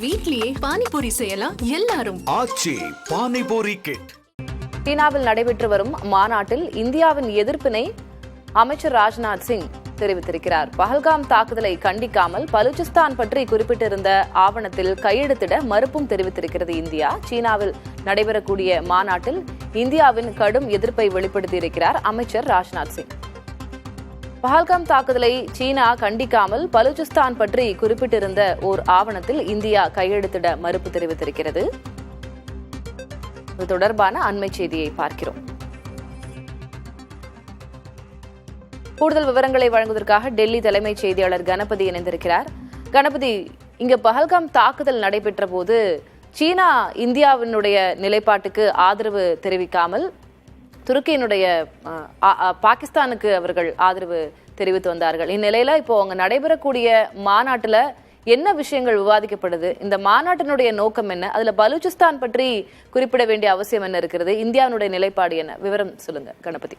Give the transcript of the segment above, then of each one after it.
வீட்லயே பானிபூரி செய்யலாம் எல்லாரும். ஆச்சி பானிபூரி கிட். சீனாவில் நடைபெற்று வரும் மாநாட்டில் இந்தியாவின் எதிர்ப்பினை அமைச்சர் ராஜ்நாத் சிங் தெரிவித்திருக்கிறார். பஹல்காம் தாக்குதலை கண்டிக்காமல் பலூச்சிஸ்தான் பற்றி குறிப்பிட்டிருந்த ஆவணத்தில் கையெழுத்திட மறுப்பும் தெரிவித்திருக்கிறது இந்தியா. சீனாவில் நடைபெறக்கூடிய மாநாட்டில் இந்தியாவின் கடும் எதிர்ப்பை வெளிப்படுத்தியிருக்கிறார் அமைச்சர் ராஜ்நாத் சிங். பஹல்காம் தாக்குதலை சீனா கண்டிக்காமல் பலூச்சிஸ்தான் பற்றி குறிப்பிட்டிருந்த ஓர் ஆவணத்தில் இந்தியா கையெழுத்திட மறுப்பு தெரிவித்திருக்கிறது. இது தொடர்பான அண்மை செய்தியை பார்க்கிறோம். கூடுதல் விவரங்களை வழங்குவதற்காக டெல்லி தலைமைச் செய்தியாளர் கணபதி இணைந்திருக்கிறார். கணபதி, இங்க பஹல்காம் தாக்குதல் நடைபெற்ற போது சீனா இந்தியாவினுடைய நிலைப்பாட்டுக்கு ஆதரவு தெரிவிக்காமல் துருக்கியினுடைய பாகிஸ்தானுக்கு அவர்கள் ஆதரவு தெரிவித்து வந்தார்கள். இந்நிலையில இப்போ அங்க நடைபெறக்கூடிய மாநாட்டுல என்ன விஷயங்கள் விவாதிக்கப்படுது? இந்த மாநாட்டினுடைய நோக்கம் என்ன? அதுல பலூச்சிஸ்தான் பற்றி குறிப்பிட வேண்டிய அவசியம் என்ன இருக்கிறது? இந்தியாவுடைய நிலைப்பாடு என்ன? விவரம் சொல்லுங்க கணபதி.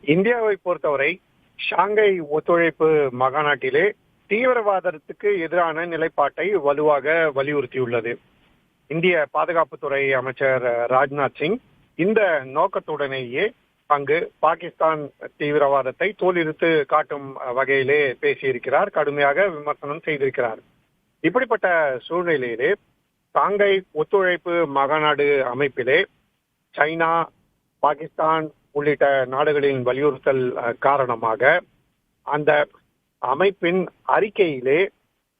இந்தியாவை பொறுத்தவரை ஷாங்காய் ஒத்துழைப்பு மாநாட்டிலே தீவிரவாதத்துக்கு எதிரான நிலைப்பாட்டை வலுவாக வலியுறுத்தியுள்ளது. இந்திய பாதுகாப்புத்துறை அமைச்சர் ராஜ்நாத் சிங் இந்த நோக்கத்துடனேயே அங்கு பாகிஸ்தான் தீவிரவாதத்தை தோலிருத்து காட்டும் வகையிலே பேசியிருக்கிறார், கடுமையாக விமர்சனம் செய்திருக்கிறார். இப்படிப்பட்ட சூழ்நிலையிலே ஷாங்காய் ஒத்துழைப்பு மாநாடு அமைப்பிலே சைனா, பாகிஸ்தான் உள்ளிட்ட நாடுகளின் வலியுறுத்தல் காரணமாக அந்த அமைப்பின் அறிக்கையிலே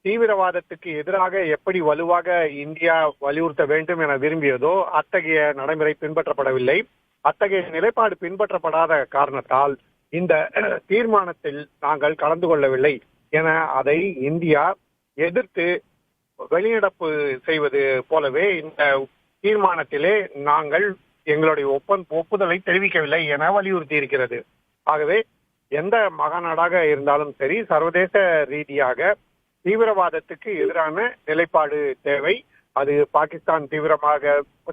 தீவிரவாதத்துக்கு எதிராக எப்படி வலுவாக இந்தியா வலியுறுத்த வேண்டும் என விரும்பியதோ அத்தகைய நடைமுறை பின்பற்றப்படவில்லை. அத்தகைய நிலைப்பாடு பின்பற்றப்படாத காரணத்தால் இந்த தீர்மானத்தில் நாங்கள் கலந்து கொள்ளவில்லை என அதை இந்தியா எதிர்த்து வெளிநடப்பு செய்வது போலவே இந்த தீர்மானத்திலே நாங்கள் எங்களுடைய ஒப்புதலை தெரிவிக்கவில்லை என வலியுறுத்தி இருக்கிறது. ஆகவே எந்த மாநாடாக இருந்தாலும் சரி, சர்வதேச ரீதியாக தீவிரவாதத்துக்கு எதிரான நிலைப்பாடு தேவை. அது பாகிஸ்தான்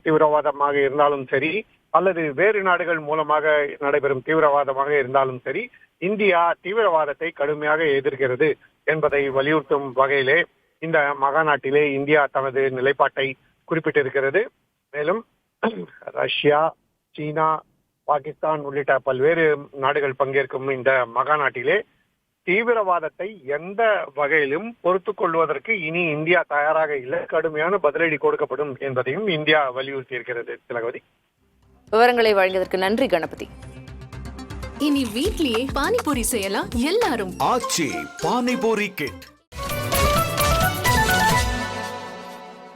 தீவிரவாதமாக இருந்தாலும் சரி, அல்லது வேறு நாடுகள் மூலமாக நடைபெறும் தீவிரவாதமாக இருந்தாலும் சரி, இந்தியா தீவிரவாதத்தை கடுமையாக எதிர்க்கிறது என்பதை வலியுறுத்தும் வகையிலே இந்த மாநாட்டிலே இந்தியா தனது நிலைப்பாட்டை குறிப்பிட்டிருக்கிறது. மேலும் ரஷ்யா, சீனா, பாகிஸ்தான் உள்ளிட்ட பல்வேறு நாடுகள் பங்கேற்கும் இந்த மாநாட்டிலே தீவிரவாதத்தை எந்த வகையிலும் பொறுத்துக் கொள்வதற்கு இனி இந்தியா தயாராக இல்லை, கடுமையான பதிலடி கொடுக்கப்படும் என்பதையும் இந்தியா வலியுறுத்தி இருக்கிறது. திலகவதி, விவரங்களை வழங்கியதற்கு நன்றி கணபதி. இனி வீட்லயே பானிபூரி செய்யலாம் எல்லாரும். ஆச்சி பானிபூரி கிட்.